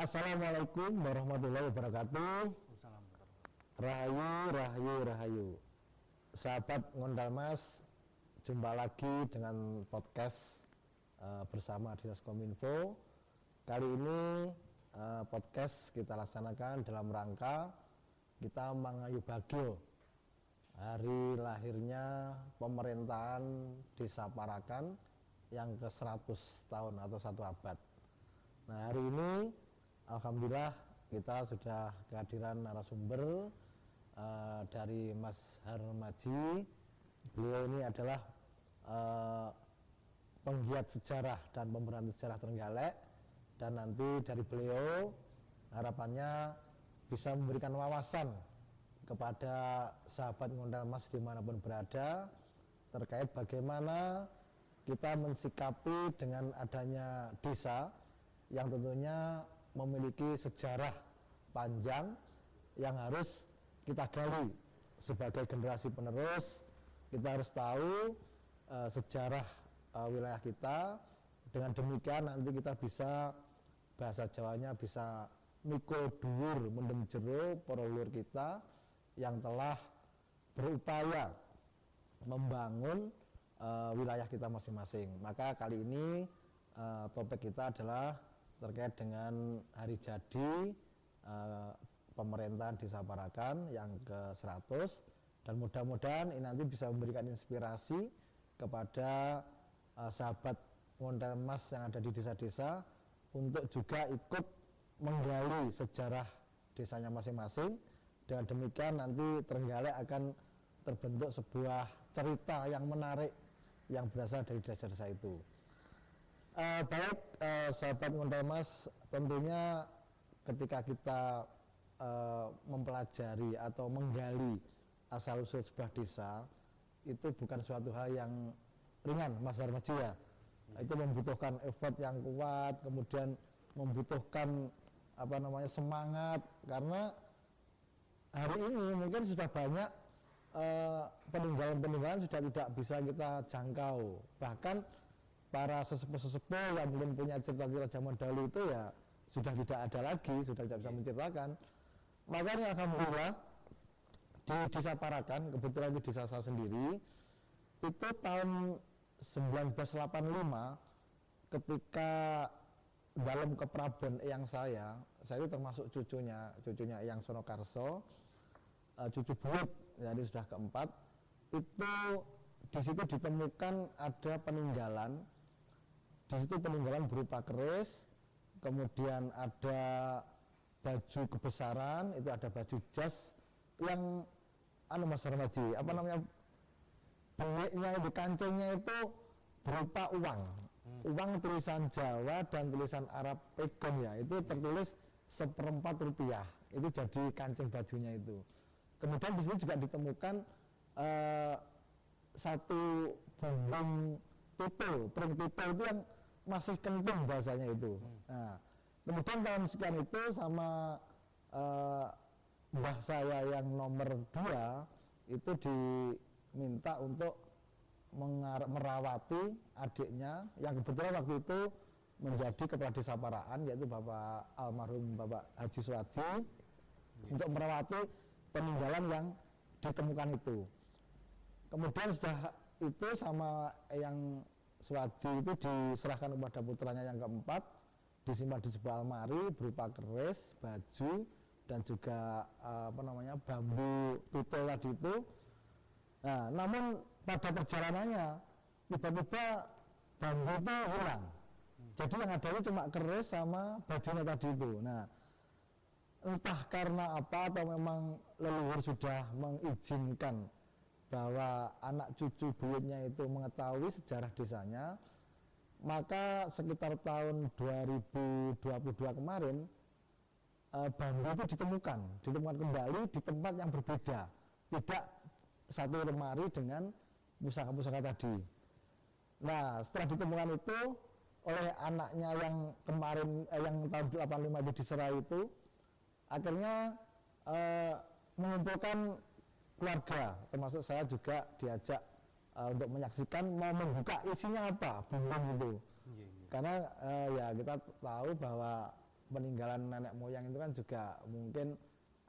Assalamualaikum warahmatullahi wabarakatuh. Rahayu. Sahabat Ngondal Mas, jumpa lagi dengan podcast bersama Dinas Kominfo. Kali ini podcast kita laksanakan dalam rangka kita mengayu bagio hari lahirnya pemerintahan Desa Parakan yang ke-100 tahun atau 1 abad. Nah, hari ini alhamdulillah kita sudah kehadiran narasumber dari Mas Harmaji. Beliau ini adalah penggiat sejarah dan pemberantas sejarah Trenggalek, dan nanti dari beliau harapannya bisa memberikan wawasan kepada sahabat Ngondal Mas dimanapun berada terkait bagaimana kita mensikapi dengan adanya desa yang tentunya memiliki sejarah panjang yang harus kita gali sebagai generasi penerus. Kita harus tahu sejarah wilayah kita. Dengan demikian nanti kita bisa, bahasa Jawanya bisa mikul dhuwur mendem jero para leluhur kita yang telah berupaya membangun wilayah kita masing-masing. Maka kali ini topik kita adalah terkait dengan hari jadi pemerintahan Desa Parakan yang ke-100, dan mudah-mudahan ini nanti bisa memberikan inspirasi kepada sahabat Ngondal Mas yang ada di desa-desa untuk juga ikut menggali sejarah desanya masing-masing. Dengan demikian nanti Trenggalek akan terbentuk sebuah cerita yang menarik yang berasal dari desa-desa itu. Baik, sahabat Ngondal Mas, tentunya ketika kita mempelajari atau menggali asal-usul sebuah desa, itu bukan suatu hal yang ringan, Mas Harmaji ya. Itu membutuhkan effort yang kuat, kemudian membutuhkan semangat, karena hari ini mungkin sudah banyak peninggalan-peninggalan sudah tidak bisa kita jangkau. Bahkan para sesepuh-sesepuh yang mungkin punya cerita-cerita zaman dahulu itu ya sudah tidak ada lagi, sudah tidak bisa menceritakan. Makanya alhamdulillah di Desa Parakan, kebetulan itu desa saya sendiri, itu tahun 1985 ketika dalam keprabon eyang saya itu termasuk cucunya Eyang Sonokarso, cucu buyut, jadi sudah keempat. Itu di situ ditemukan ada peninggalan. Di situ peninggalan berupa keris, kemudian ada baju kebesaran, itu ada baju jas yang Mas Harmaji, beneknya itu, kancingnya itu berupa uang tulisan Jawa dan tulisan Arab pegon ya, itu tertulis 1/4 rupiah, itu jadi kancing bajunya itu. Kemudian di situ juga ditemukan satu bumbung tutul, pring tutul itu yang masih kentung bahasanya itu. Nah, kemudian tahun sekian itu sama mbah saya yang nomor 2 itu diminta untuk merawati adiknya yang kebetulan waktu itu menjadi kepala desa Parakan, yaitu Bapak almarhum Bapak Haji Suwadi, untuk merawati peninggalan yang ditemukan itu. Kemudian sudah itu sama yang Suwadi itu diserahkan kepada putranya yang keempat, disimpan di sebuah almari berupa keris, baju, dan juga bambu tutul tadi itu. Nah, namun pada perjalanannya tiba-tiba bambu itu hilang. Jadi yang ada itu cuma keris sama bajunya tadi itu. Nah, entah karena apa atau memang leluhur sudah mengizinkan bahwa anak cucu buyutnya itu mengetahui sejarah desanya, maka sekitar tahun 2022 kemarin bambu itu ditemukan kembali di tempat yang berbeda, tidak satu lemari dengan pusaka-pusaka tadi. Nah, setelah ditemukan itu oleh anaknya yang kemarin yang tahun 85 itu diserah itu, akhirnya mengumpulkan keluarga, termasuk saya juga diajak untuk menyaksikan, mau membuka isinya apa bumbung itu. Karena ya kita tahu bahwa peninggalan nenek moyang itu kan juga mungkin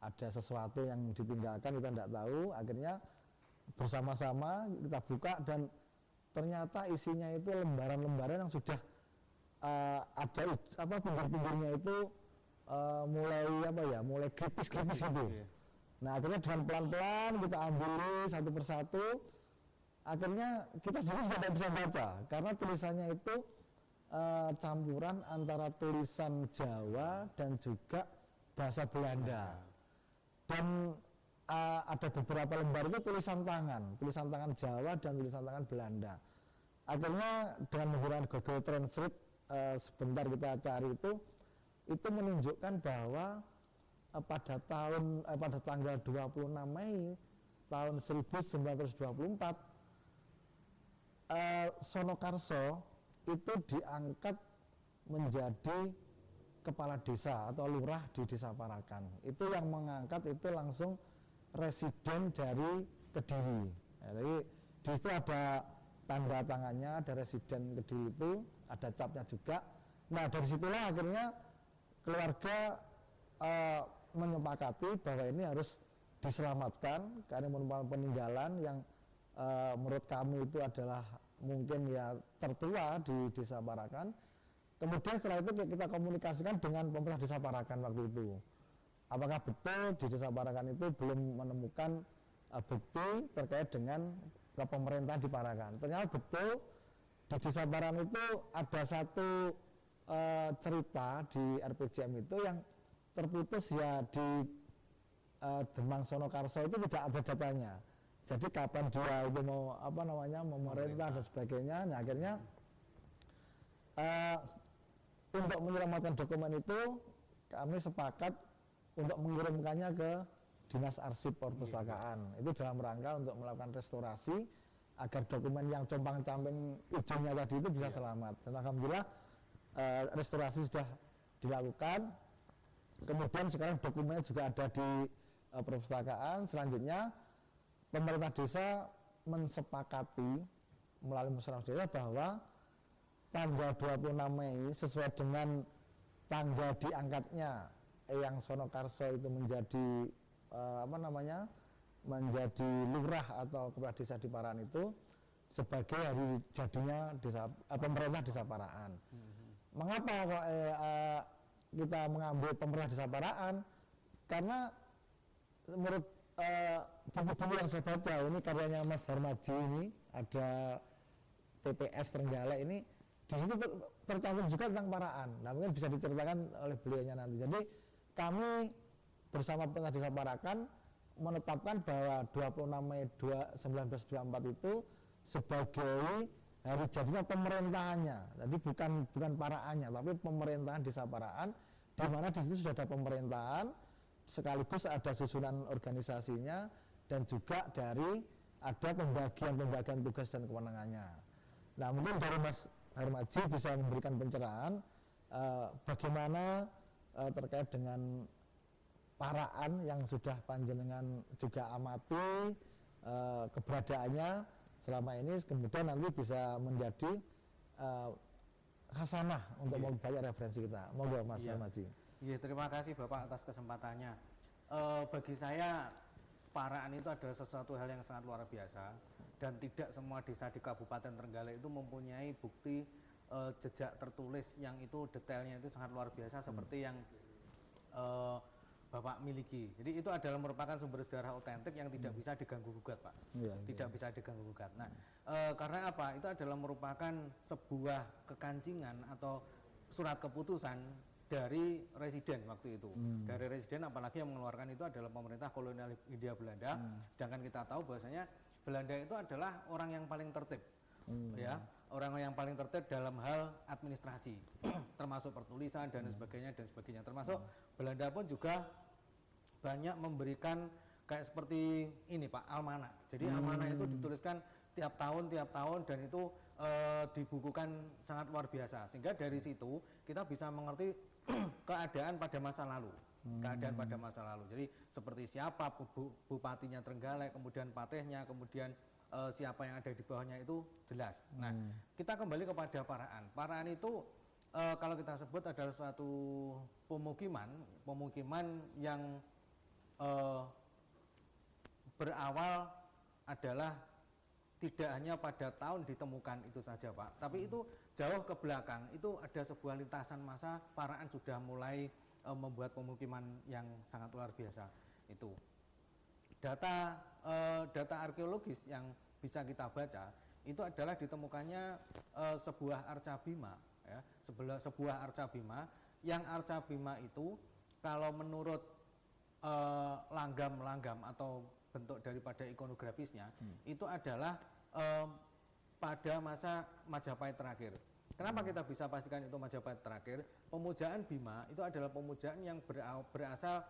ada sesuatu yang ditinggalkan kita tidak tahu. Akhirnya bersama-sama kita buka dan ternyata isinya itu lembaran-lembaran yang sudah ada pinggir-pinggirnya itu mulai kritis-kritis itu. Nah akhirnya dengan pelan-pelan kita ambil satu persatu, akhirnya kita sendiri sudah tidak bisa baca karena tulisannya itu campuran antara tulisan Jawa dan juga bahasa Belanda. Dan ada beberapa lembar itu tulisan tangan Jawa dan tulisan tangan Belanda. Akhirnya dengan menggunakan Google Translate sebentar kita cari itu menunjukkan bahwa pada tanggal 26 Mei tahun 1924 Sonokarso itu diangkat menjadi kepala desa atau lurah di Desa Parakan. Itu yang mengangkat itu langsung residen dari Kediri. Jadi di situ ada tanda tangannya, ada residen Kediri itu, ada capnya juga. Nah dari situlah akhirnya keluarga menyepakati bahwa ini harus diselamatkan karena merupakan peninggalan yang menurut kami itu adalah mungkin ya tertua di Desa Parakan. Kemudian setelah itu kita komunikasikan dengan pemerintah Desa Parakan waktu itu. Apakah betul di Desa Parakan itu belum menemukan bukti terkait dengan pemerintahan di Parakan. Ternyata betul di Desa Parakan itu ada satu cerita di RPJM itu yang terputus ya di Demang Sonokarso itu tidak ada datanya. Jadi kapan dia itu mau memerintah dan sebagainya. Nah akhirnya untuk menyelamatkan dokumen itu kami sepakat untuk mengirimkannya ke Dinas Arsip Perpustakaan. Itu dalam rangka untuk melakukan restorasi agar dokumen yang compang-camping ujungnya tadi itu bisa selamat. Dan alhamdulillah restorasi sudah dilakukan. Kemudian sekarang dokumennya juga ada di perpustakaan. Selanjutnya pemerintah desa mensepakati melalui musyawarah desa bahwa tanggal 26 Mei sesuai dengan tanggal diangkatnya Eyang Sonokarso itu menjadi menjadi lurah atau kepala desa di Parakan itu sebagai hari jadinya pemerintah Desa Parakan. Mengapa kok kita mengambil pemerintah Desa Parakan? Karena menurut buku-buku yang saya baca ini karyanya Mas Harmaji ini ada TPS Trenggalek ini di situ tercantum juga tentang Parakan. Nah mungkin bisa diceritakan oleh beliaunya nanti. Jadi kami bersama pemerintah Desa Parakan menetapkan bahwa 26 Mei 1924 itu sebagai hari jadinya pemerintahannya. Jadi bukan Parakannya, tapi pemerintahan Desa Parakan, di mana di situ sudah ada pemerintahan, sekaligus ada susunan organisasinya dan juga dari ada pembagian tugas dan kewenangannya. Nah mungkin dari Mas Harmaji bisa memberikan pencerahan bagaimana terkait dengan Parakan yang sudah panjenengan juga amati keberadaannya selama ini, kemudian nanti bisa menjadi hasanah untuk membaca referensi kita. Monggo Mas Harmaji. Iya, terima kasih Bapak atas kesempatannya. Bagi saya Parakan itu adalah sesuatu hal yang sangat luar biasa dan tidak semua desa di Kabupaten Trenggalek itu mempunyai bukti jejak tertulis yang itu detailnya itu sangat luar biasa seperti yang Bapak miliki. Jadi itu adalah merupakan sumber sejarah otentik yang tidak bisa diganggu gugat, Pak. Tidak bisa diganggu gugat. Nah, karena apa? Itu adalah merupakan sebuah kekancingan atau surat keputusan dari residen waktu itu. Dari residen, apalagi yang mengeluarkan itu adalah pemerintah kolonial Hindia Belanda. Sedangkan kita tahu bahwasanya Belanda itu adalah orang yang paling tertib, ya, orang yang paling tertib dalam hal administrasi, termasuk pertulisan dan sebagainya dan sebagainya. Termasuk Belanda pun juga banyak memberikan kayak seperti ini Pak, almanak. Jadi almanak itu dituliskan tiap tahun dan itu dibukukan sangat luar biasa. Sehingga dari situ kita bisa mengerti keadaan pada masa lalu. Keadaan pada masa lalu. Jadi seperti siapa bupatinya Trenggalek, kemudian patihnya, kemudian siapa yang ada di bawahnya itu jelas. Nah, kita kembali kepada Parakan. Parakan itu kalau kita sebut adalah suatu pemukiman yang berawal adalah tidak hanya pada tahun ditemukan itu saja Pak, tapi itu jauh ke belakang, itu ada sebuah lintasan masa Paraan sudah mulai membuat pemukiman yang sangat luar biasa. Itu data arkeologis yang bisa kita baca itu adalah ditemukannya sebuah arca bima, ya, sebuah arca bima, yang arca bima itu kalau menurut langgam atau bentuk daripada ikonografisnya itu adalah pada masa Majapahit terakhir. Kenapa kita bisa pastikan itu Majapahit terakhir? Pemujaan Bima itu adalah pemujaan yang berasal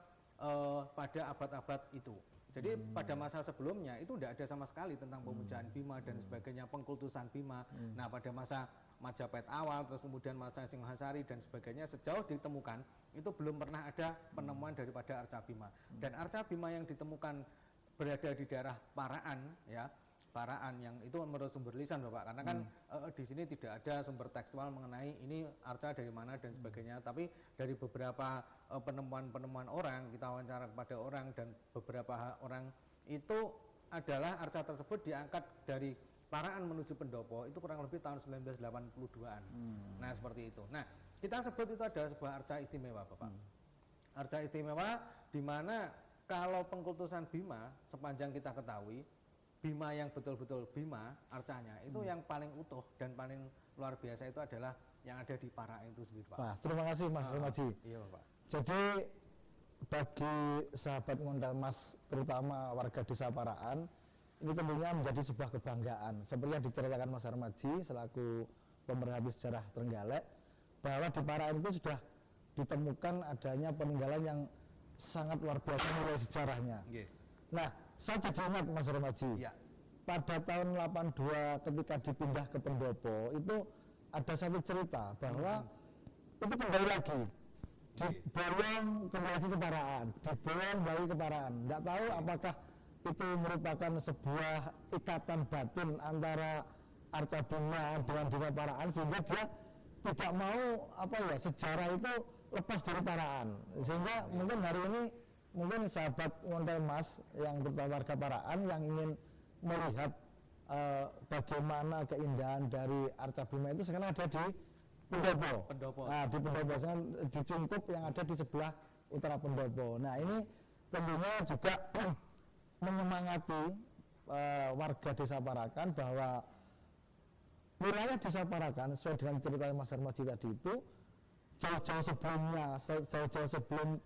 pada abad-abad itu. Jadi pada masa sebelumnya itu tidak ada sama sekali tentang pemujaan Bima dan sebagainya, pengkultusan Bima. Nah pada masa Majapahit awal, terus kemudian masa Singhasari dan sebagainya, sejauh ditemukan itu belum pernah ada penemuan daripada arca Bima. Dan arca Bima yang ditemukan berada di daerah Paraan, ya, Paraan yang itu menurut sumber lisan Bapak, karena kan di sini tidak ada sumber tekstual mengenai ini arca dari mana dan sebagainya, tapi dari beberapa penemuan orang, kita wawancara kepada orang dan beberapa orang itu adalah arca tersebut diangkat dari Paraan menuju Pendopo itu kurang lebih tahun 1982-an. Nah, seperti itu. Nah, kita sebut itu adalah sebuah arca istimewa Bapak. Arca istimewa di mana kalau pengkultusan Bima sepanjang kita ketahui, Bima yang betul-betul Bima arcanya itu yang paling utuh dan paling luar biasa itu adalah yang ada di Paraan itu sendiri Pak. Wah, terima kasih Mas Darmaji. Iya Pak. Jadi bagi sahabat Ngondal Mas, terutama warga desa Paraan, ini tentunya menjadi sebuah kebanggaan. Seperti yang diceritakan Mas Darmaji selaku pemerhati sejarah Trenggalek, bahwa di Paraan itu sudah ditemukan adanya peninggalan yang sangat luar biasa nilai sejarahnya. Nah, saya jadi ingat Mas Darmaji, pada tahun 82 ketika dipindah ke Pendopo itu ada satu cerita bahwa itu kembali lagi diborong kembali ke Paraan, diborong kembali ke Paraan. Tidak tahu apakah itu merupakan sebuah ikatan batin antara Arca Bima dengan desa Paraan sehingga dia tidak mau sejarah itu lepas dari Paraan, sehingga mungkin hari ini mungkin sahabat Ngondal Mas yang terutama warga Paraan yang ingin melihat bagaimana keindahan dari Arca Bima itu sekarang ada di Pendopo. Nah, di Pendopo sekarang di Cungkup yang ada di sebelah utara Pendopo. Nah, ini tentunya juga menyemangati warga desa Parakan bahwa wilayah desa Parakan sesuai dengan cerita Mas Darmaji tadi itu jauh-jauh sebelumnya, jauh-jauh sebelum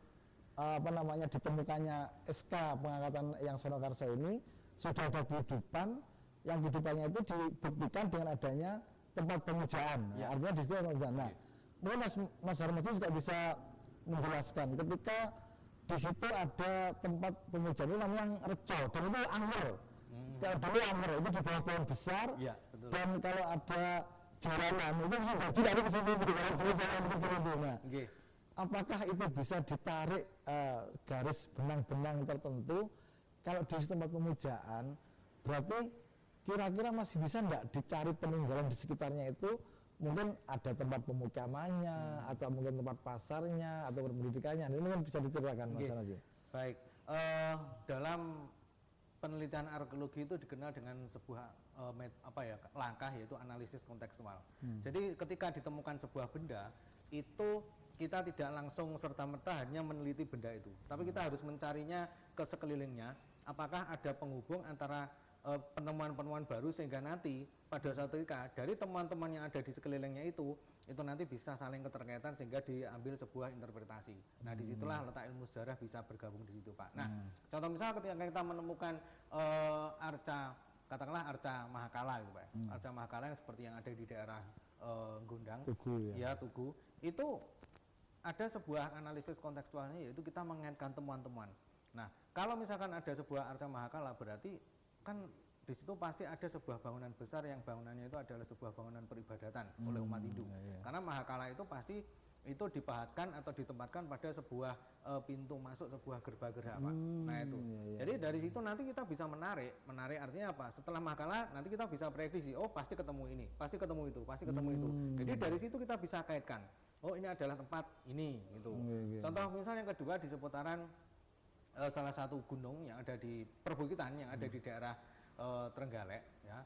ditemukannya SK pengangkatan yang Sonokarsa ini sudah ada kehidupan yang kehidupannya itu dibuktikan dengan adanya tempat pemujaan. Artinya di situ pemujaan. Nah, mungkin Mas Darmaji juga bisa menjelaskan ketika di situ ada tempat pemujaan itu namanya Reco dan itu angker. Kalau dulu angker itu di bawah pohon besar dan kalau ada jaranan itu sudah tidak ada kesini di dalam dulu saya nah, apakah itu bisa ditarik garis benang-benang tertentu kalau di tempat pemujaan berarti kira-kira masih bisa enggak dicari peninggalan di sekitarnya itu mungkin ada tempat pemukimannya atau mungkin tempat pasarnya atau pendidikannya ini mungkin bisa diceritakan Mas Darmaji. Baik, dalam penelitian arkeologi itu dikenal dengan sebuah langkah yaitu analisis kontekstual. Jadi ketika ditemukan sebuah benda itu kita tidak langsung serta-merta hanya meneliti benda itu, tapi kita harus mencarinya ke sekelilingnya. Apakah ada penghubung antara penemuan-penemuan baru sehingga nanti pada suatu ketika dari teman-teman yang ada di sekelilingnya itu nanti bisa saling keterkaitan sehingga diambil sebuah interpretasi. Nah, disitulah letak ilmu sejarah bisa bergabung di situ, Pak. Nah, contoh misal ketika kita menemukan arca, katakanlah arca Mahakala gitu, Pak. Arca Mahakala yang seperti yang ada di daerah Gondang, Tugu, itu ada sebuah analisis kontekstualnya yaitu kita mengaitkan temuan-temuan. Nah, kalau misalkan ada sebuah arca Mahakala berarti kan di situ pasti ada sebuah bangunan besar yang bangunannya itu adalah sebuah bangunan peribadatan oleh umat Hindu. Karena Mahakala itu pasti itu dipahatkan atau ditempatkan pada sebuah pintu masuk sebuah gerba-gerba Pak. Nah itu. Jadi dari situ nanti kita bisa menarik artinya apa? Setelah makalah nanti kita bisa prediksi, oh pasti ketemu ini, pasti ketemu itu, pasti ketemu itu. Jadi dari situ kita bisa kaitkan, oh ini adalah tempat ini gitu. Contoh misalnya yang kedua di seputaran salah satu gunung yang ada di perbukitan yang ada di daerah Trenggalek ya.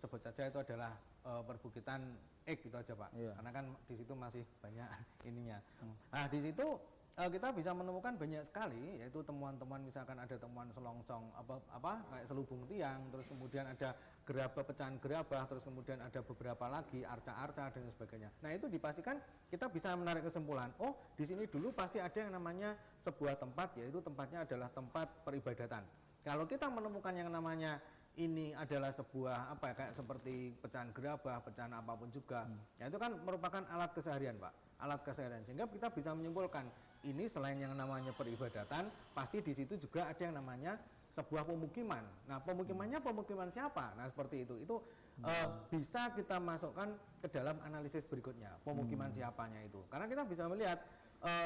Sebut saja itu adalah perbukitan Ek gitu aja Pak, karena kan di situ masih banyak ininya. Nah di situ kita bisa menemukan banyak sekali, yaitu temuan-temuan misalkan ada temuan selongsong apa kayak selubung tiang, terus kemudian ada gerabah pecahan gerabah, terus kemudian ada beberapa lagi arca-arca dan sebagainya. Nah itu dipastikan kita bisa menarik kesimpulan, oh di sini dulu pasti ada yang namanya sebuah tempat, yaitu tempatnya adalah tempat peribadatan. Kalau kita menemukan yang namanya ini adalah sebuah apa ya, kayak seperti pecahan gerabah, pecahan apapun juga, ya itu kan merupakan alat keseharian Pak, alat keseharian, sehingga kita bisa menyimpulkan ini selain yang namanya peribadatan, pasti di situ juga ada yang namanya sebuah pemukiman. Nah pemukimannya pemukiman siapa? Nah seperti itu bisa kita masukkan ke dalam analisis berikutnya, pemukiman siapanya itu, karena kita bisa melihat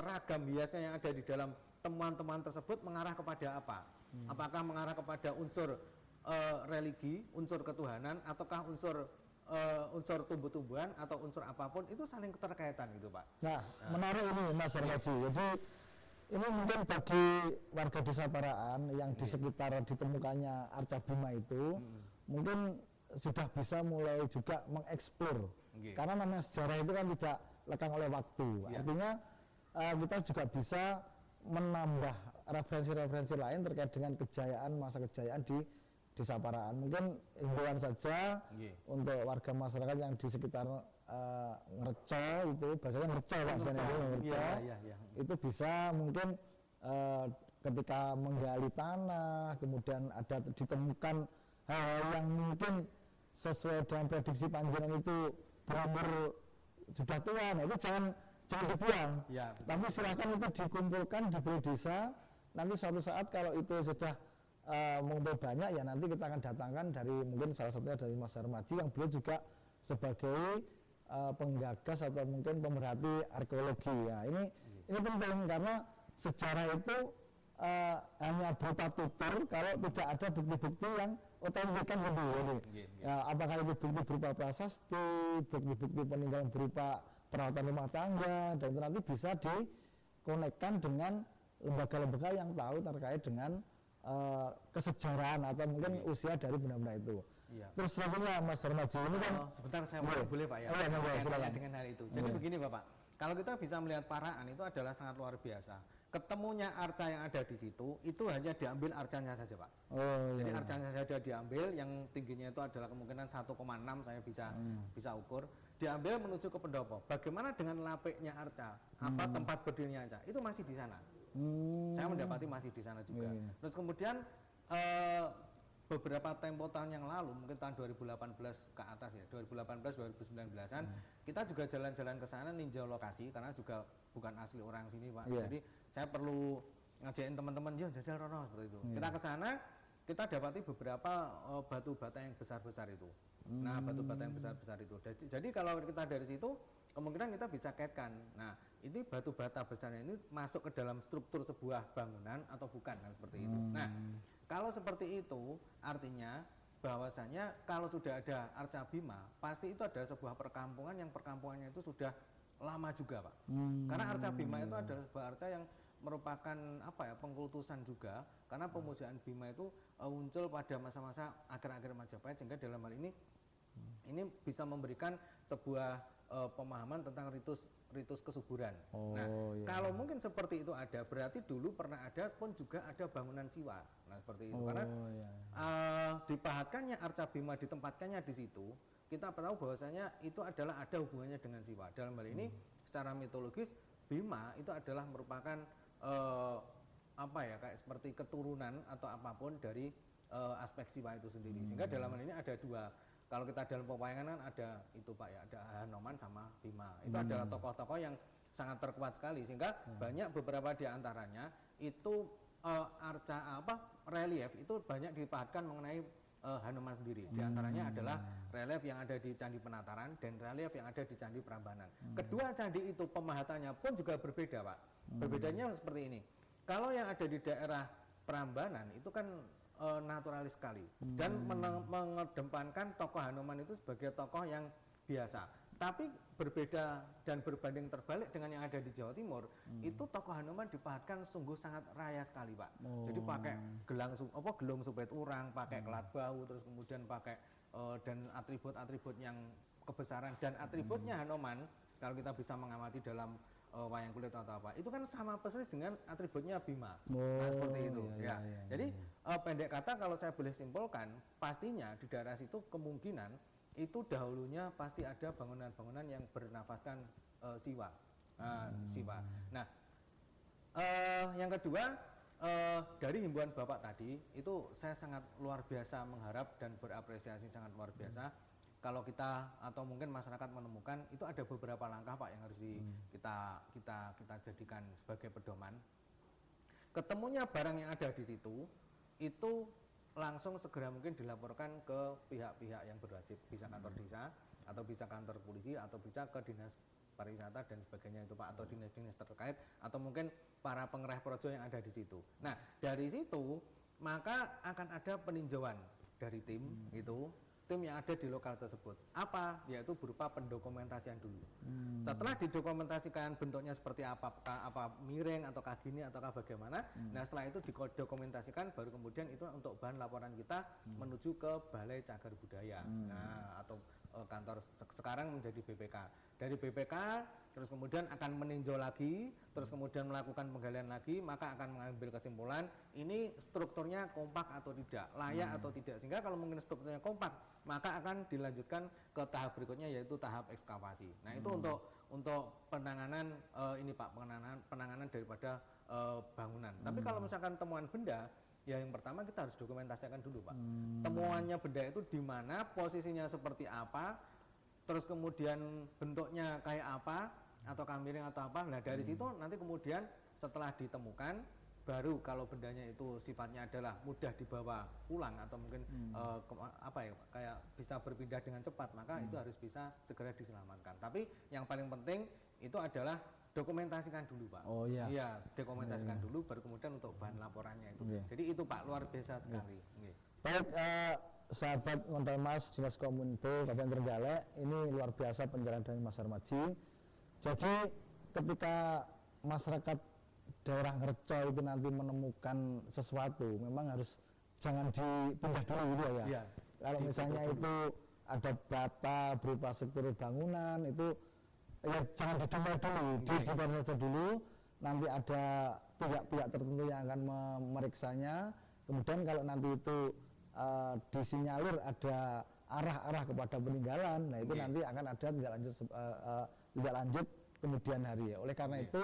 ragam hiasnya yang ada di dalam temuan-temuan tersebut mengarah kepada apa? Apakah mengarah kepada unsur religi, unsur ketuhanan, ataukah unsur tumbuh-tumbuhan atau unsur apapun, itu saling keterkaitan gitu Pak. Nah, menarik ini Mas Armaji. Jadi ini mungkin bagi warga desa Paraan yang di sekitar ditemukannya Arca Bima itu mungkin sudah bisa mulai juga mengeksplor. Karena namanya sejarah itu kan tidak lekang oleh waktu. Artinya kita juga bisa menambah referensi-referensi lain terkait dengan kejayaan, masa kejayaan di Desa Paraan. Mungkin himbauan saja untuk warga masyarakat yang di sekitar Ngerco itu, bahasanya Ngerco bahasanya Ngerco, itu bisa mungkin ketika menggali tanah, kemudian ada ditemukan hal yang mungkin sesuai dengan prediksi panjenengan itu berumur sudah tua, nah itu jangan dibuang, tapi silakan itu dikumpulkan, diberi desa. Nanti suatu saat kalau itu sudah mengumpul banyak, ya nanti kita akan datangkan dari mungkin salah satunya dari Mas Armaji yang beliau juga sebagai penggagas atau mungkin pemerhati arkeologi. Ya ini penting karena sejarah itu hanya berupa tutur kalau tidak ada bukti-bukti yang otentik kan gitu. Ya, apakah itu bukti berupa prasasti, bukti-bukti peninggalan berupa peralatan rumah tangga, dan itu nanti bisa dikonekkan dengan lembaga-lembaga yang tahu terkait dengan kesejarahan atau mungkin usia dari benda-benda itu. Terus selanjutnya Mas Armaji ini kan sebentar saya boleh Pak ya. Silakan dengan hal itu. Jadi begini Bapak, kalau kita bisa melihat Paraan itu adalah sangat luar biasa. Ketemunya arca yang ada di situ itu hanya diambil arcanya saja Pak. Jadi arcanya saja diambil, yang tingginya itu adalah kemungkinan 1,6 saya bisa ukur. Diambil menuju ke pendopo. Bagaimana dengan lapiknya arca? Apa tempat berdirinya arca? Itu masih di sana. Saya mendapati masih di sana juga. Terus kemudian beberapa tempo tahun yang lalu, mungkin tahun 2018 ke atas ya, 2018-2019an, kita juga jalan-jalan ke sana ninjau lokasi karena juga bukan asli orang sini Pak. Jadi saya perlu ngajakin teman-teman, yuk jajal rono seperti itu. Kita ke sana, kita dapati beberapa batu bata yang besar-besar itu. Nah, batu bata yang besar-besar itu. Jadi kalau kita dari situ, kemungkinan kita bisa kaitkan. Nah, ini batu bata besarnya ini masuk ke dalam struktur sebuah bangunan atau bukan, kan seperti itu. Nah, kalau seperti itu, artinya bahwasanya kalau sudah ada Arca Bima, pasti itu ada sebuah perkampungan yang perkampungannya itu sudah lama juga, Pak. Karena Arca Bima itu adalah sebuah arca yang merupakan apa ya, pengkultusan juga, karena pemujaan Bima itu muncul pada masa-masa akhir-akhir Majapahit, sehingga dalam hal ini bisa memberikan sebuah pemahaman tentang ritus kesuburan. Kalau mungkin seperti itu ada, berarti dulu pernah ada pun juga ada bangunan Siwa. Nah seperti itu, karena dipahatkannya Arca Bima, ditempatkannya di situ, kita tahu bahwasanya itu adalah ada hubungannya dengan Siwa. Dalam hal ini secara mitologis Bima itu adalah merupakan apa ya, kayak seperti keturunan atau apapun dari aspek Siwa itu sendiri. Sehingga dalam hal ini ada dua. Kalau kita dalam pewayangan kan ada itu Pak ya, ada Hanoman sama Bima. Itu adalah tokoh-tokoh yang sangat terkuat sekali, sehingga banyak beberapa di antaranya itu arca relief itu banyak dipahatkan mengenai Hanuman sendiri. Di antaranya adalah relief yang ada di Candi Penataran dan relief yang ada di Candi Prambanan. Kedua candi itu pemahatannya pun juga berbeda, Pak. Berbedanya seperti ini. Kalau yang ada di daerah Prambanan itu kan naturalis sekali dan mengedepankan tokoh Hanuman itu sebagai tokoh yang biasa. Tapi berbeda dan berbanding terbalik dengan yang ada di Jawa Timur, itu tokoh Hanuman dipahatkan sungguh sangat raya sekali, Pak. Jadi pakai gelung supet urang, pakai kelat bahu, terus kemudian pakai dan atribut-atribut yang kebesaran dan atributnya Hanuman kalau kita bisa mengamati dalam wayang kulit atau apa, itu kan sama persis dengan atributnya Bima. Nah, seperti itu. Jadi pendek kata kalau saya boleh simpulkan, pastinya di daerah situ kemungkinan itu dahulunya pasti ada bangunan-bangunan yang bernafaskan Siwa. Siwa. Nah, yang kedua dari himbauan Bapak tadi itu saya sangat luar biasa mengharap dan berapresiasi sangat luar biasa. Kalau kita atau mungkin masyarakat menemukan itu ada beberapa langkah, Pak, yang harus kita jadikan sebagai pedoman. Ketemunya barang yang ada di situ itu langsung segera mungkin dilaporkan ke pihak-pihak yang berwajib, bisa kantor desa atau bisa kantor polisi atau bisa ke dinas pariwisata dan sebagainya itu, Pak, atau dinas-dinas terkait atau mungkin para pengerah projo yang ada di situ. Nah, dari situ maka akan ada peninjauan dari tim yang ada di lokal tersebut. Apa? Yaitu berupa pendokumentasian dulu. Setelah didokumentasikan bentuknya seperti apa miring atau gini atau bagaimana, nah setelah itu didokumentasikan baru kemudian itu untuk bahan laporan kita menuju ke Balai Cagar Budaya. Nah, atau kantor sekarang menjadi BPK. Dari BPK terus kemudian akan meninjau lagi, terus kemudian melakukan penggalian lagi, maka akan mengambil kesimpulan ini strukturnya kompak atau tidak, layak atau tidak. Sehingga kalau mungkin strukturnya kompak, maka akan dilanjutkan ke tahap berikutnya yaitu tahap ekskavasi. Nah, itu untuk penanganan ini, Pak, penanganan daripada bangunan. Tapi kalau misalkan temuan benda, ya yang pertama kita harus dokumentasikan dulu, Pak. Temuannya benda itu di mana, posisinya seperti apa, terus kemudian bentuknya kayak apa, atau miring atau apa. Nah, dari situ nanti kemudian setelah ditemukan, baru kalau bendanya itu sifatnya adalah mudah dibawa pulang atau mungkin kayak bisa berpindah dengan cepat, maka itu harus bisa segera diselamatkan. Tapi yang paling penting itu adalah dokumentasikan dulu, Pak. Iya, dokumentasikan dulu, baru kemudian untuk bahan laporannya itu. Jadi itu, Pak, luar biasa sekali. Baik, sahabat Ngontal Mas Dinas Kominfo Kabupaten Trenggalek, ini luar biasa pencerahan dari Mas Harmadji. Jadi ketika masyarakat daerah Ngerco itu nanti menemukan sesuatu, memang harus jangan dipindah dulu gitu ya. Kalau misalnya itu ada data berupa struktur bangunan itu ya jangan didumel dulu, didumel saja dulu. Nanti ada pihak-pihak tertentu yang akan memeriksanya. Kemudian kalau nanti itu disinyalir ada arah-arah kepada peninggalan, nah itu nanti akan ada tidak lanjut kemudian hari. Oleh karena itu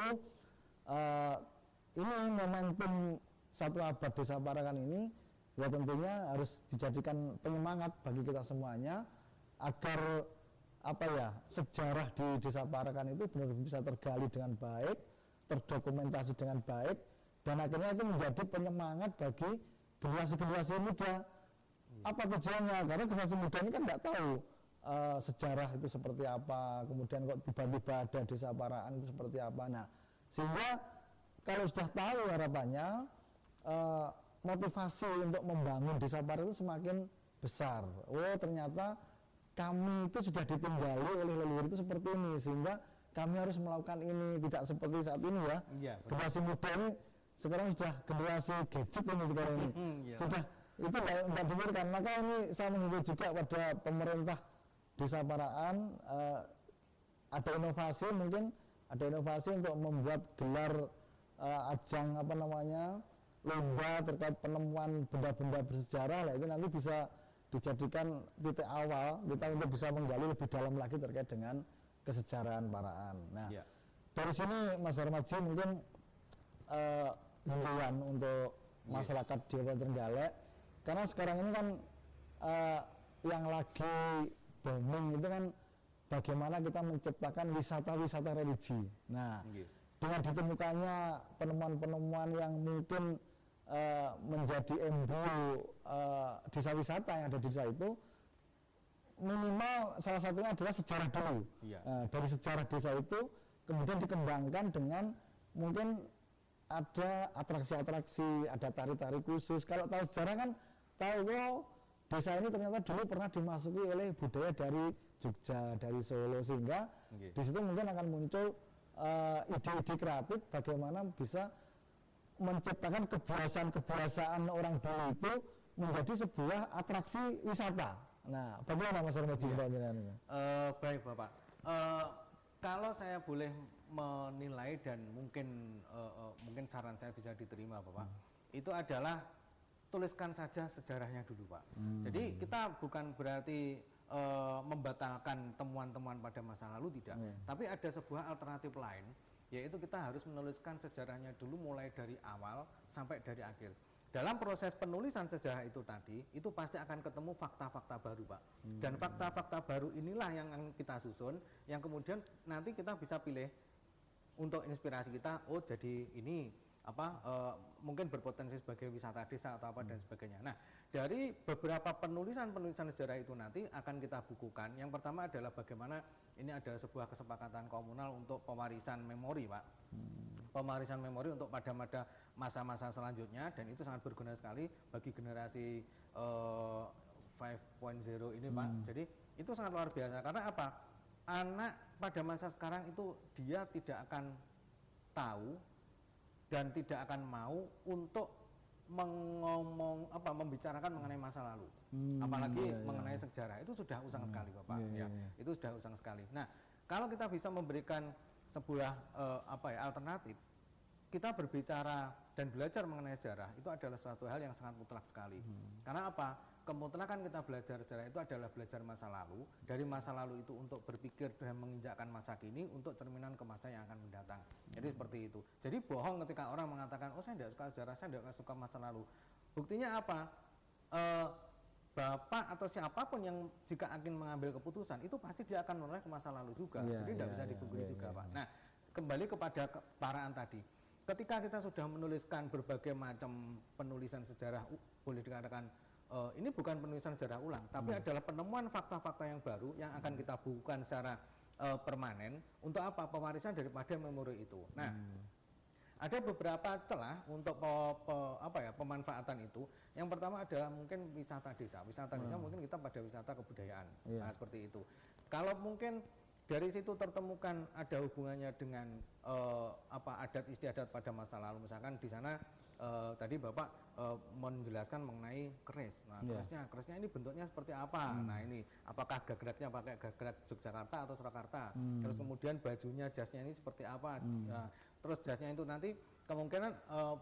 ini momentum 1 abad Desa Parakan ini ya tentunya harus dijadikan penyemangat bagi kita semuanya agar sejarah di Desa Parakan itu benar-benar bisa tergali dengan baik, terdokumentasi dengan baik, dan akhirnya itu menjadi penyemangat bagi generasi-generasi muda. Apa tujuannya? Karena generasi muda ini kan nggak tahu sejarah itu seperti apa, kemudian kok tiba-tiba ada Desa Parakan itu seperti apa. Nah, sehingga kalau sudah tahu harapannya motivasi untuk membangun Desa Parakan itu semakin besar. Oh, ternyata kami itu sudah ditinggali oleh leluhur itu seperti ini, sehingga kami harus melakukan ini, tidak seperti saat ini ya. Generasi muda ini sekarang sudah generasi gadget ini sekarang ini. Sudah itu tidak dengarkan. Maka ini saya menghimbau juga pada pemerintah Desa Parakan, ada inovasi, mungkin ada inovasi untuk membuat gelar ajang lomba terkait penemuan benda-benda bersejarah. Itu nanti bisa dijadikan titik awal kita untuk bisa menggali lebih dalam lagi terkait dengan kesejarahan Parakan. Nah, dari sini Mas Harmadji mungkin himbauan untuk masyarakat di Kabupaten Trenggalek, karena sekarang ini kan yang lagi booming itu kan bagaimana kita menciptakan wisata-wisata religi. Nah, dengan ditemukannya penemuan-penemuan yang mungkin menjadi embrio desa wisata yang ada di desa itu, minimal salah satunya adalah sejarah dulu. Dari sejarah desa itu kemudian dikembangkan dengan mungkin ada atraksi-atraksi, ada tari-tari khusus. Kalau tahu sejarah kan tahu desa ini ternyata dulu pernah dimasuki oleh budaya dari Jogja, dari Solo, sehingga di situ mungkin akan muncul ide-ide kreatif bagaimana bisa menciptakan kebiasaan-kebiasaan orang dulu itu menjadi sebuah atraksi wisata. Nah, bagaimana Mas Hermes ini? Baik Bapak, kalau saya boleh menilai dan mungkin saran saya bisa diterima Bapak, itu adalah tuliskan saja sejarahnya dulu Pak. Jadi kita bukan berarti membatalkan temuan-temuan pada masa lalu, tidak, tapi ada sebuah alternatif lain, yaitu kita harus menuliskan sejarahnya dulu mulai dari awal sampai dari akhir. Dalam proses penulisan sejarah itu tadi, itu pasti akan ketemu fakta-fakta baru Pak. Dan fakta-fakta baru inilah yang kita susun, yang kemudian nanti kita bisa pilih untuk inspirasi kita, oh jadi ini mungkin berpotensi sebagai wisata desa atau apa dan sebagainya. Nah, dari beberapa penulisan sejarah itu nanti akan kita bukukan. Yang pertama adalah bagaimana ini adalah sebuah kesepakatan komunal untuk pewarisan memori Pak. Pewarisan memori untuk pada masa-masa selanjutnya, dan itu sangat berguna sekali bagi generasi 5.0 ini Pak. Jadi itu sangat luar biasa, karena apa? Anak pada masa sekarang itu dia tidak akan tahu dan tidak akan mau untuk membicarakan mengenai masa lalu, apalagi mengenai sejarah. Itu sudah usang sekali Bapak. Itu sudah usang sekali. Nah, kalau kita bisa memberikan sebuah alternatif, kita berbicara dan belajar mengenai sejarah itu adalah suatu hal yang sangat mutlak sekali. Karena apa? Kemutlakan kita belajar sejarah itu adalah belajar masa lalu, dari masa lalu itu untuk berpikir dan menginjakkan masa kini untuk cerminan ke masa yang akan mendatang. Jadi seperti itu. Jadi bohong ketika orang mengatakan, oh saya tidak suka sejarah, saya tidak suka masa lalu. Buktinya apa? Bapak atau siapapun yang jika ingin mengambil keputusan itu pasti dia akan menoleh ke masa lalu juga. Jadi tidak bisa dipungkiri juga Pak. Nah, kembali kepada keparaan tadi. Ketika kita sudah menuliskan berbagai macam penulisan sejarah, boleh dikatakan ini bukan penulisan sejarah ulang, tapi adalah penemuan fakta-fakta yang baru yang akan kita bukukan secara permanen untuk apa? Pewarisan daripada memori itu. Nah, ada beberapa celah untuk pemanfaatan itu. Yang pertama adalah mungkin wisata desa. Wisata desa mungkin kita pada wisata kebudayaan. Nah, seperti itu. Kalau mungkin dari situ tertemukan ada hubungannya dengan adat istiadat pada masa lalu, misalkan di sana tadi Bapak menjelaskan mengenai keris. Nah, kerisnya ini bentuknya seperti apa? Nah, ini apakah gagratnya pakai gagrat Yogyakarta atau Surakarta? Terus kemudian bajunya, jasnya ini seperti apa? Nah, terus jasnya itu nanti kemungkinan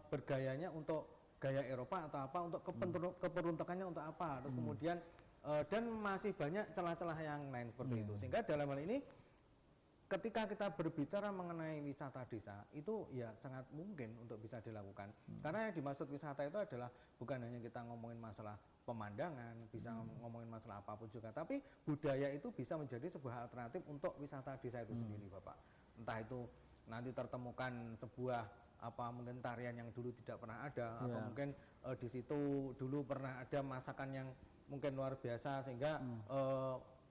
bergayanya untuk gaya Eropa atau apa, untuk keperuntukannya untuk apa? Terus kemudian dan masih banyak celah-celah yang lain seperti itu. Sehingga dalam hal ini ketika kita berbicara mengenai wisata desa itu ya sangat mungkin untuk bisa dilakukan. Karena yang dimaksud wisata itu adalah bukan hanya kita ngomongin masalah pemandangan, bisa ngomongin masalah apapun juga, tapi budaya itu bisa menjadi sebuah alternatif untuk wisata desa itu sendiri Bapak. Entah itu nanti tertemukan sebuah mungkin tarian yang dulu tidak pernah ada, atau mungkin di situ dulu pernah ada masakan yang mungkin luar biasa, sehingga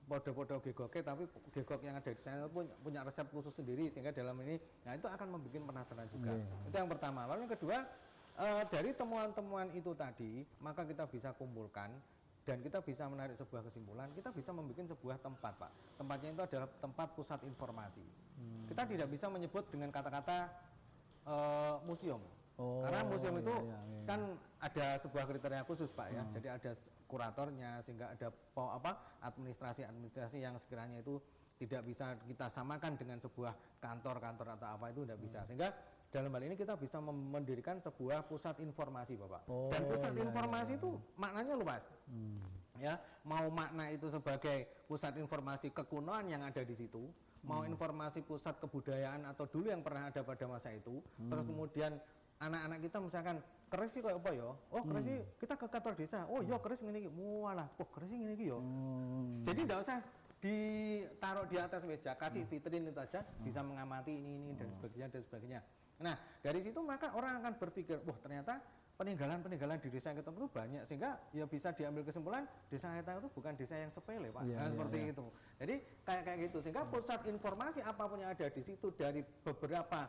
podo-podo gegoknya, tapi gegok yang ada di sana punya resep khusus sendiri, sehingga dalam ini, nah itu akan membuat penasaran juga. Itu yang pertama. Lalu yang kedua, dari temuan-temuan itu tadi, maka kita bisa kumpulkan dan kita bisa menarik sebuah kesimpulan. Kita bisa membuat sebuah tempat Pak. Tempatnya itu adalah tempat pusat informasi. Kita tidak bisa menyebut dengan kata-kata museum. Karena museum itu kan ada sebuah kriteria khusus Pak ya. Jadi ada kuratornya, sehingga ada administrasi yang sekiranya itu tidak bisa kita samakan dengan sebuah kantor-kantor atau apa, itu tidak bisa. Sehingga dalam hal ini kita bisa mendirikan sebuah pusat informasi Bapak. Dan pusat informasi itu maknanya luas. Ya, mau makna itu sebagai pusat informasi kekunoan yang ada di situ, mau informasi pusat kebudayaan atau dulu yang pernah ada pada masa itu, terus kemudian anak-anak kita misalkan keris sih kayak apa ya? Oh, keris sih kita ke kantor desa. Oh, iya keris ngene iki. Walah, keris sih ngene iki ya. Jadi enggak usah ditaruh di atas meja, kasih vitrin itu aja, bisa mengamati ini dan sebagainya dan sebagainya. Nah, dari situ maka orang akan berpikir, wah ternyata peninggalan di desa yang ketemu itu banyak, sehingga ya bisa diambil kesimpulan desa Haitang itu bukan desa yang sepele, Pak. Seperti itu. Jadi kayak gitu, sehingga pusat informasi apapun yang ada di situ dari beberapa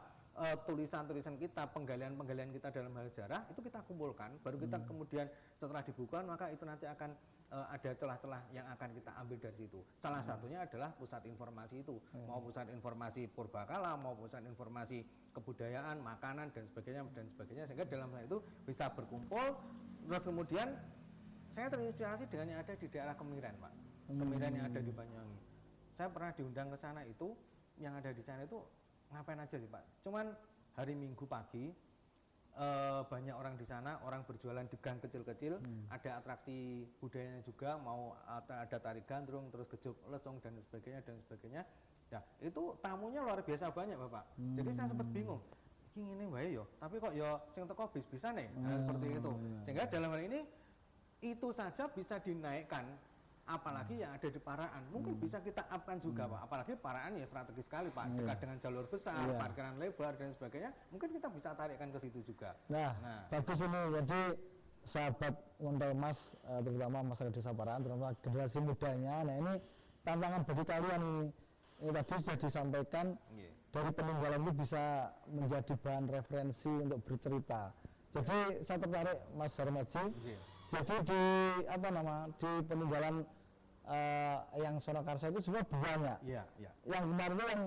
tulisan-tulisan kita, penggalian-penggalian kita dalam hal sejarah itu kita kumpulkan, baru kita kemudian setelah dibuka maka itu nanti akan ada celah-celah yang akan kita ambil dari situ. Salah satunya adalah pusat informasi itu, mau pusat informasi purbakala, mau pusat informasi kebudayaan, makanan dan sebagainya, sehingga dalam hal itu bisa berkumpul. Terus kemudian saya terinspirasi dengan yang ada di daerah Kemiren, Pak. Kemiren yang ada di Banyuwangi. Saya pernah diundang ke sana itu, yang ada di sana itu ngapain aja sih, Pak? Cuman hari Minggu pagi banyak orang di sana, orang berjualan di gang kecil-kecil, ada atraksi budayanya juga, mau ada tari gandrung, terus gejuk lesong dan sebagainya. Ya, itu tamunya luar biasa banyak, Bapak. Jadi saya sempat bingung, ini wae yo, tapi kok yo sing teko bis-bisan nih, seperti itu. Sehingga dalam hal ini itu saja bisa dinaikkan, apalagi yang ada di Paraan mungkin bisa kita upkan juga, Pak. Apalagi Paraan ya strategis sekali, Pak, dekat dengan jalur besar, parkiran lebar dan sebagainya, mungkin kita bisa tarikkan ke situ juga. Nah, bagus ini. Jadi sahabat Ngonda Emas, terutama masyarakat desa Paraan, terutama generasi mudanya, nah ini tantangan bagi kalian ini tadi sudah disampaikan, dari peninggalan itu bisa menjadi bahan referensi untuk bercerita. Jadi saya tertarik, Mas Darmaji. Jadi di peninggalan yang Sonokarsa itu semua banyak. Yang kemarin itu yang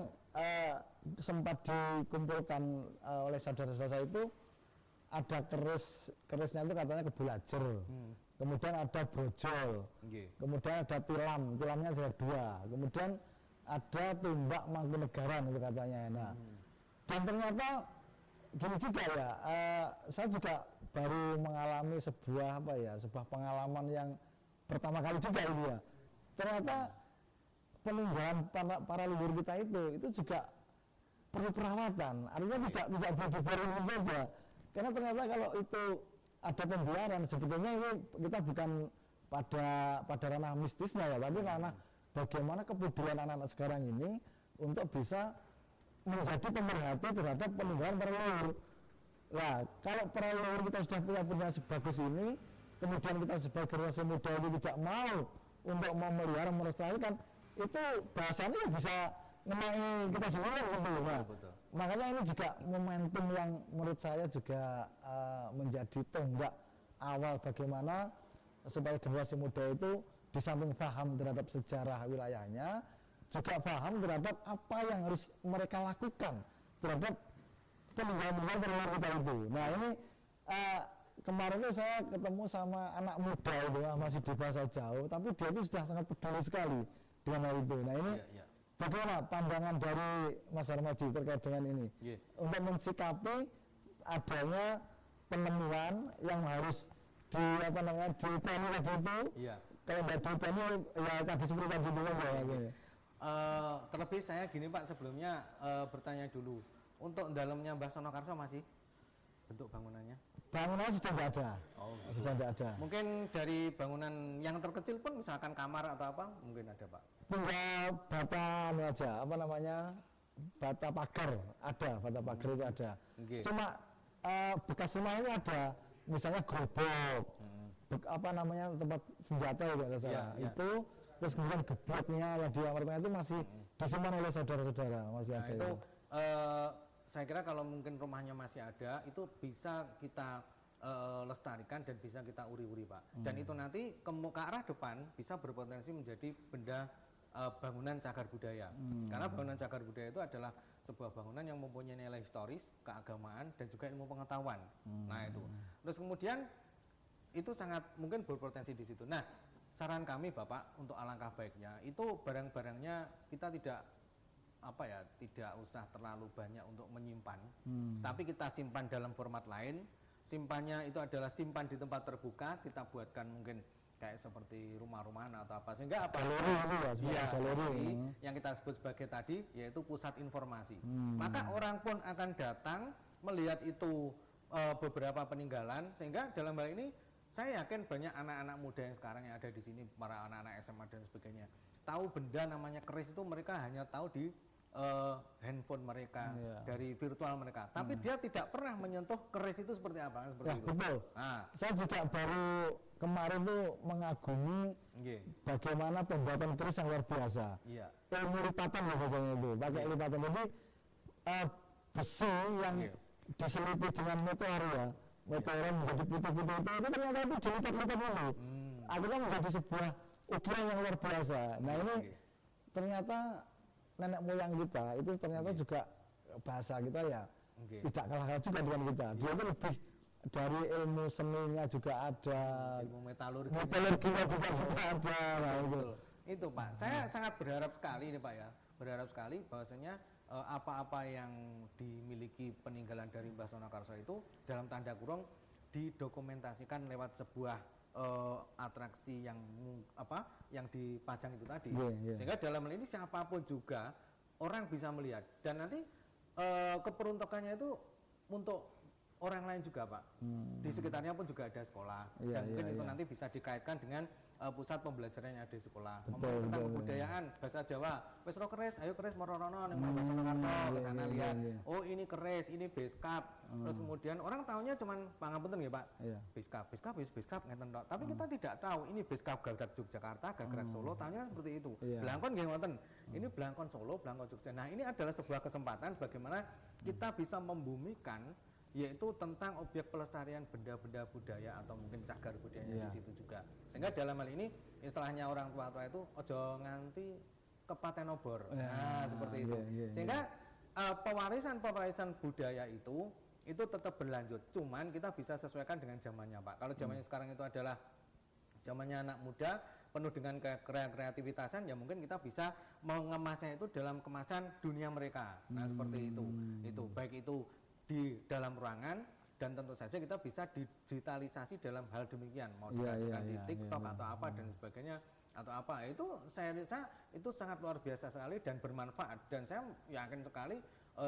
sempat dikumpulkan oleh saudara-saudara saya itu ada kerisnya itu katanya Kebulajer, kemudian ada brojol, kemudian ada tilamnya ada 2, kemudian ada tumbak Mangkunegaran itu katanya. Nah, dan ternyata gini juga ya, saya juga baru mengalami sebuah pengalaman yang pertama kali juga ini ya. Ternyata peninggalan para leluhur kita itu juga perlu perawatan. Artinya tidak boleh dibiarkan saja. Karena ternyata kalau itu ada pembiaran, sebetulnya ini kita bukan pada ranah mistisnya ya, tapi ranah bagaimana kepedulian anak-anak sekarang ini untuk bisa menjadi pemerhati terhadap peninggalan para leluhur. Nah, kalau para leluhur kita sudah punya sebagus ini, kemudian kita sebagai generasi muda ini tidak mau untuk memelihara, melestarikan, itu bahasanya bisa mengenai kita semua gitu. Nah, makanya ini juga momentum yang menurut saya juga menjadi tonggak awal bagaimana supaya generasi muda itu di samping paham terhadap sejarah wilayahnya, juga paham terhadap apa yang harus mereka lakukan terhadap peninggalan leluhur kita itu. Nah, ini kemarin itu saya ketemu sama anak muda itu, masih di bahasa jauh, tapi dia itu sudah sangat peduli sekali dengan hal itu. Nah, ini bagaimana pandangan dari Mas Darmaji terkait dengan ini untuk mensikapi adanya penemuan yang harus dipelani tadi itu. Kalau tidak dipelani ya tadi seperti tadi itu kan. Terlebih saya gini, Pak, sebelumnya bertanya dulu, untuk dalamnya Mbah Sonokarsa masih bentuk bangunannya? Bangunannya sudah tidak ada. Sudah tidak ada. Mungkin dari bangunan yang terkecil pun, misalkan kamar atau apa, mungkin ada, Pak? Tinggal bata aja, bata pagar ada, bata pagar itu ada. Cuma bekas rumahnya ada, misalnya gerobak, tempat senjata itu ada saya. Itu terus kemudian gebloknya yang di apartemen itu masih disimpan oleh saudara-saudara, masih ada. Itu saya kira kalau mungkin rumahnya masih ada, itu bisa kita lestarikan dan bisa kita uri-uri, Pak. Dan itu nanti ke arah depan bisa berpotensi menjadi benda bangunan cagar budaya. Karena bangunan cagar budaya itu adalah sebuah bangunan yang mempunyai nilai historis, keagamaan, dan juga ilmu pengetahuan. Nah, itu. Terus kemudian itu sangat mungkin berpotensi di situ. Nah, saran kami, Bapak, untuk alangkah baiknya itu barang-barangnya kita tidak usah terlalu banyak untuk menyimpan, tapi kita simpan dalam format lain. Simpannya itu adalah simpan di tempat terbuka, kita buatkan mungkin kayak seperti rumah-rumahan atau apa, sehingga apa? Galeri yang kita sebut sebagai tadi, yaitu pusat informasi. Maka orang pun akan datang melihat itu beberapa peninggalan, sehingga dalam hal ini saya yakin banyak anak-anak muda yang sekarang yang ada di sini, para anak-anak SMA dan sebagainya, tahu benda namanya keris itu mereka hanya tahu di handphone mereka, dari virtual mereka, tapi dia tidak pernah menyentuh keris itu seperti apa, seperti itu. Betul. Nah, saya juga baru kemarin tuh mengagumi bagaimana pembuatan keris yang luar biasa. Ilmu lipatan lah bahasanya itu, pakai lipatan. Jadi besi yang diselipi dengan meteor menjadi putih-putih itu ternyata itu dilipat-lipat dulu. Akhirnya menjadi sebuah ukiran yang luar biasa. Nah ini ternyata nenek moyang kita itu ternyata juga bahasa kita ya tidak kalah juga dengan kita. Dia itu lebih dari ilmu seninya juga ada, ilmu metalurginya juga sudah ada. Nah, itu Pak, saya sangat berharap sekali nih Pak ya, berharap sekali bahwasanya apa-apa yang dimiliki peninggalan dari Mbah Sonakarsa itu dalam tanda kurung didokumentasikan lewat sebuah atraksi yang dipajang itu tadi, sehingga dalam hal ini siapapun juga orang bisa melihat, dan nanti keperuntukannya itu untuk orang lain juga Pak, di sekitarnya pun juga ada sekolah, dan mungkin itu nanti bisa dikaitkan dengan pusat pembelajaran yang ada di sekolah, tentang kebudayaan bahasa Jawa, wes ro keris, ayo keris mororono ning Mbah Sonakarsa, ke sana lihat, oh ini keris, ini beskap, terus kemudian orang tahunya cuman pangapunten ya Pak, beskap ngeten tok, tapi kita tidak tahu ini beskap Gagrak Yogyakarta, Gagrak Solo, tahunya seperti itu, Blangkon nggih ngoten, ini Blangkon Solo, Blangkon Jogja. Nah ini adalah sebuah kesempatan bagaimana kita bisa membumikan, yaitu tentang objek pelestarian benda-benda budaya atau mungkin cagar budayanya di situ juga. Sehingga dalam hal ini istilahnya orang tua-tua itu ojo nganti kepaten obor. Nah, seperti itu. Sehingga pewarisan budaya itu tetap berlanjut. Cuman kita bisa sesuaikan dengan zamannya, Pak. Kalau zamannya sekarang itu adalah zamannya anak muda penuh dengan kreativitasan, ya mungkin kita bisa mengemasnya itu dalam kemasan dunia mereka. Nah, seperti itu. Itu baik itu di dalam ruangan, dan tentu saja kita bisa digitalisasi dalam hal demikian, mau dikasihkan di TikTok atau apa dan sebagainya atau apa, itu saya rasa itu sangat luar biasa sekali dan bermanfaat, dan saya yakin sekali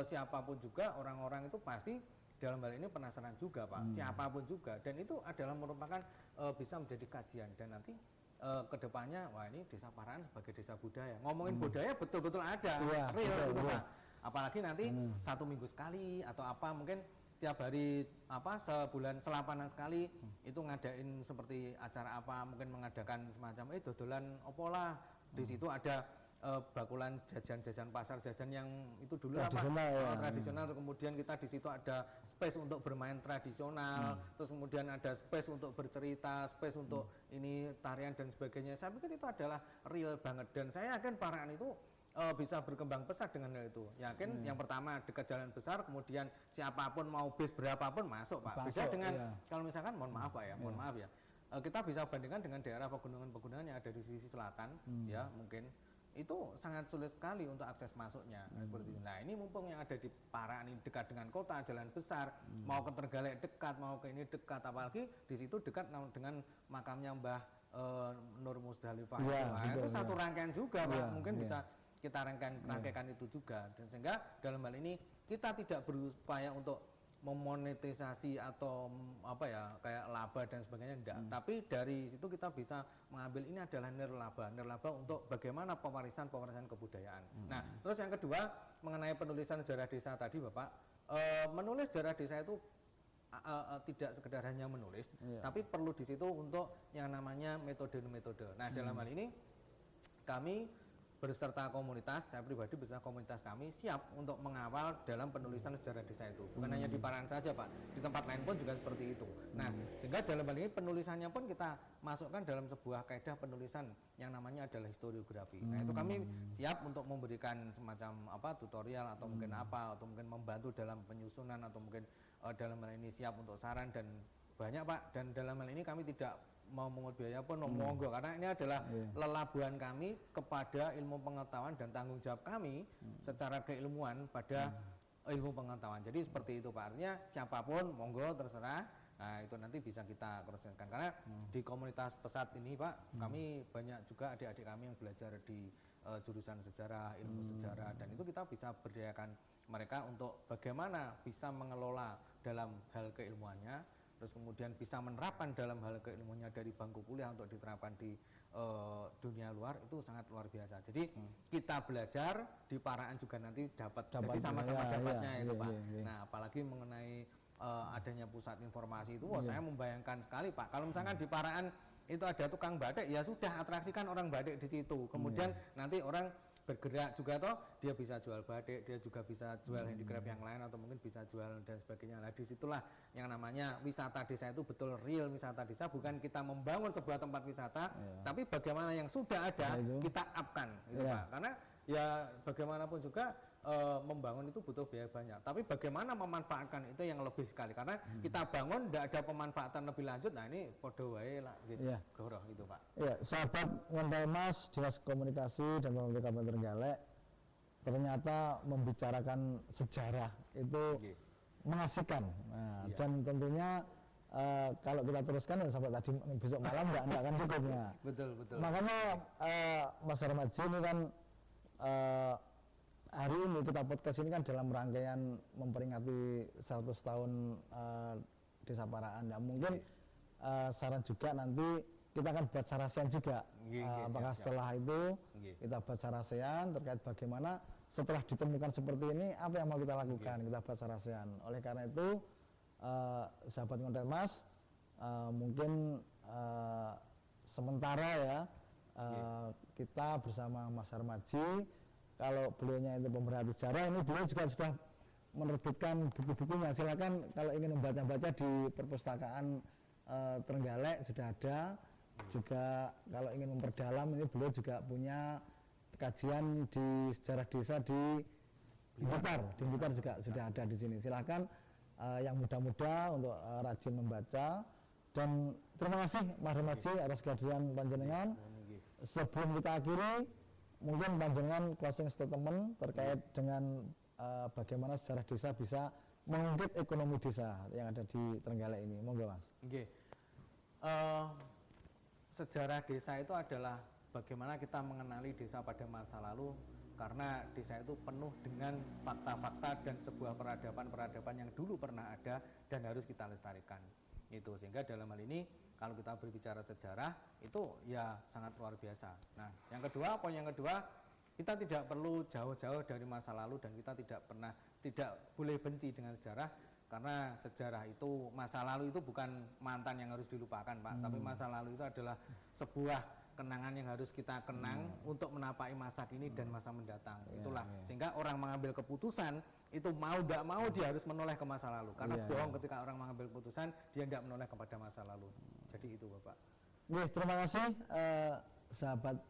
siapapun juga orang-orang itu pasti dalam hal ini penasaran juga Pak, siapapun juga, dan itu adalah merupakan bisa menjadi kajian, dan nanti kedepannya wah ini Desa Parahan sebagai desa budaya, ngomongin budaya betul-betul ada real gitu Pak. Apalagi nanti 1 minggu sekali atau apa, mungkin tiap hari sebulan selapanan sekali itu ngadain seperti acara apa, mungkin mengadakan semacam dodolan opolah, di situ ada bakulan jajan pasar, jajan yang itu dulu tradisional, kemudian kita di situ ada space untuk bermain tradisional, terus kemudian ada space untuk bercerita, space untuk ini tarian dan sebagainya. Saya pikir itu adalah real banget, dan saya yakin Parahan itu bisa berkembang pesat dengan hal itu. Yakin yang pertama dekat jalan besar, kemudian siapapun mau bis berapapun masuk Pak. Bisa dengan kalau misalkan mohon maaf Pak ya, maaf ya. Kita bisa bandingkan dengan daerah pegunungan-pegunungan yang ada di sisi selatan, ya mungkin itu sangat sulit sekali untuk akses masuknya seperti itu. Nah ini mumpung yang ada di Parahan ini dekat dengan kota, jalan besar, mau ke Trenggalek dekat, mau ke ini dekat, apalagi di situ dekat dengan makamnya Mbah Nur Musdalifah. Itu satu rangkaian juga Pak, mungkin bisa kita rangkaikan itu juga, dan sehingga dalam hal ini kita tidak berupaya untuk memonetisasi atau apa ya kayak laba dan sebagainya, enggak, tapi dari situ kita bisa mengambil ini adalah nirlaba untuk bagaimana pewarisan kebudayaan. Nah terus yang kedua mengenai penulisan sejarah desa tadi Bapak, menulis sejarah desa itu tidak sekedar hanya menulis, tapi perlu di situ untuk yang namanya metode. Nah dalam hal ini kami berserta komunitas, saya pribadi beserta komunitas kami siap untuk mengawal dalam penulisan sejarah desa itu. Bukan hanya di Parahan saja Pak, di tempat lain pun juga seperti itu. Nah, sehingga dalam hal ini penulisannya pun kita masukkan dalam sebuah kaidah penulisan yang namanya adalah historiografi. Nah, itu kami siap untuk memberikan semacam tutorial atau mungkin atau mungkin membantu dalam penyusunan, atau mungkin dalam hal ini siap untuk saran dan banyak Pak. Dan dalam hal ini kami tidak mau mengut biaya pun monggo, karena ini adalah lelabuhan kami kepada ilmu pengetahuan dan tanggung jawab kami secara keilmuan pada ilmu pengetahuan. Jadi seperti itu Pak, artinya siapapun monggo terserah. Nah itu nanti bisa kita cross-checkkan, karena di komunitas pesat ini Pak, kami banyak juga adik-adik kami yang belajar di jurusan sejarah, ilmu sejarah, dan itu kita bisa berdayakan mereka untuk bagaimana bisa mengelola dalam hal keilmuannya, terus kemudian bisa menerapkan dalam hal keilmuannya dari bangku kuliah untuk diterapkan di dunia luar, itu sangat luar biasa. Jadi kita belajar di Paraan juga nanti dapat jadi sama-sama dapatnya itu Pak. Nah apalagi mengenai adanya pusat informasi itu, saya membayangkan sekali Pak, kalau misalkan di Paraan itu ada tukang batik, ya sudah atraksikan orang batik di situ. Kemudian nanti orang bergerak juga toh, dia bisa jual batik, dia juga bisa jual handicraft yang lain atau mungkin bisa jual dan sebagainya. Nah disitulah yang namanya wisata desa itu betul real wisata desa, bukan kita membangun sebuah tempat wisata, tapi bagaimana yang sudah ada kita upkan, gitu Pak. Karena ya bagaimanapun juga membangun itu butuh biaya banyak, tapi bagaimana memanfaatkan itu yang lebih sekali, karena kita bangun tidak ada pemanfaatan lebih lanjut. Nah ini podo wae lah gitu, goroh gitu Pak. Ya, sahabat Ngontel Mas, Dinas Komunikasi dan Pemerintah Kabupaten Trenggalek, ternyata membicarakan sejarah itu mengasihkan. Nah, dan tentunya kalau kita teruskan ya sampai tadi besok malam enggak akan cukupnya. Betul. Makanya Mas Harmaji ini kan hari ini kita podcast ini kan dalam rangkaian memperingati 100 tahun Desa Paraan. Nah, mungkin saran juga nanti kita akan buat sarasean juga. Apakah setelah itu kita buat sarasean terkait bagaimana setelah ditemukan seperti ini apa yang mau kita lakukan, kita buat sarasean. Oleh karena itu sahabat Ngontel Mas, mungkin sementara ya kita bersama Mas Harmaji, kalau beliaunya itu pemerhati sejarah, ini beliau juga sudah menerbitkan buku-bukunya. Silakan kalau ingin membaca-baca di perpustakaan Trenggalek sudah ada. Juga kalau ingin memperdalam, ini beliau juga punya kajian di sejarah desa di Blitar. Di Blitar juga sudah ada di sini. Silakan yang muda-muda untuk rajin membaca. Dan terima kasih Mas Harmaji atas kehadiran panjenengan. Sebelum kita akhiri, mungkin panjenengan closing statement terkait dengan bagaimana sejarah desa bisa mengungkit ekonomi desa yang ada di Trenggalek ini. Monggo Mas. Sejarah desa itu adalah bagaimana kita mengenali desa pada masa lalu, karena desa itu penuh dengan fakta-fakta dan sebuah peradaban-peradaban yang dulu pernah ada dan harus kita lestarikan. Itu sehingga dalam hal ini kalau kita berbicara sejarah itu ya sangat luar biasa. Nah, poin yang kedua, kita tidak perlu jauh-jauh dari masa lalu dan kita tidak boleh benci dengan sejarah, karena sejarah itu, masa lalu itu bukan mantan yang harus dilupakan Pak, tapi masa lalu itu adalah sebuah kenangan yang harus kita kenang untuk menapaki masa kini dan masa mendatang. Itulah sehingga orang mengambil keputusan itu mau tidak mau dia harus menoleh ke masa lalu, karena bohong ketika orang mengambil keputusan dia tidak menoleh kepada masa lalu. Jadi itu Bapak. Terima kasih sahabat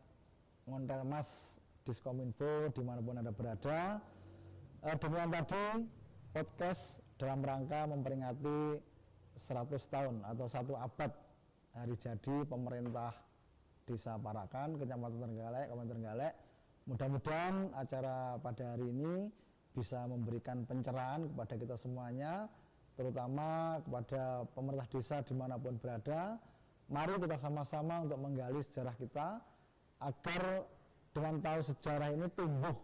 Ngontel Mas Diskominfo dimanapun Anda berada. Demikian tadi podcast dalam rangka memperingati 100 tahun atau 1 abad hari jadi pemerintah Desa Parakan, Kecamatan Trenggalek, Kabupaten Trenggalek. Mudah-mudahan acara pada hari ini bisa memberikan pencerahan kepada kita semuanya, terutama kepada pemerintah desa dimanapun berada. Mari kita sama-sama untuk menggali sejarah kita, agar dengan tahu sejarah ini tumbuh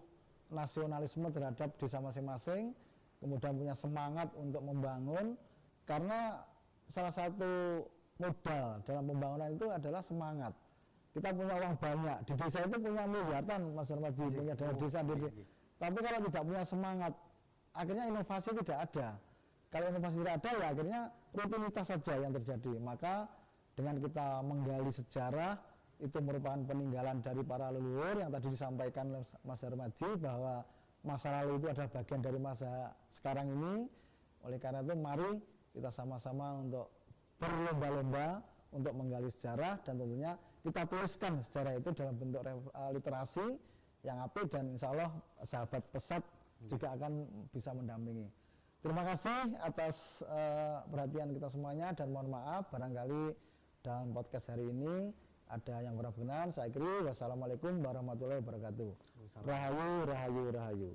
nasionalisme terhadap desa masing-masing, kemudian punya semangat untuk membangun, karena salah satu modal dalam pembangunan itu adalah semangat. Kita punya uang banyak, di desa itu punya miliaran Mas Harmaji, punya dana desa, tapi kalau tidak punya semangat, akhirnya inovasi tidak ada. Kalau inovasi tidak ada, ya akhirnya rutinitas saja yang terjadi. Maka dengan kita menggali sejarah, itu merupakan peninggalan dari para leluhur yang tadi disampaikan oleh Mas Harmaji, bahwa masa lalu itu adalah bagian dari masa sekarang ini. Oleh karena itu mari kita sama-sama untuk berlomba-lomba untuk menggali sejarah, dan tentunya kita tuliskan sejarah itu dalam bentuk literasi yang apik, dan insya Allah sahabat pesat juga akan bisa mendampingi. Terima kasih atas perhatian kita semuanya, dan mohon maaf barangkali dalam podcast hari ini ada yang kurang berkenan. Saya akhiri, wassalamualaikum warahmatullahi wabarakatuh. Rahayu, rahayu, rahayu.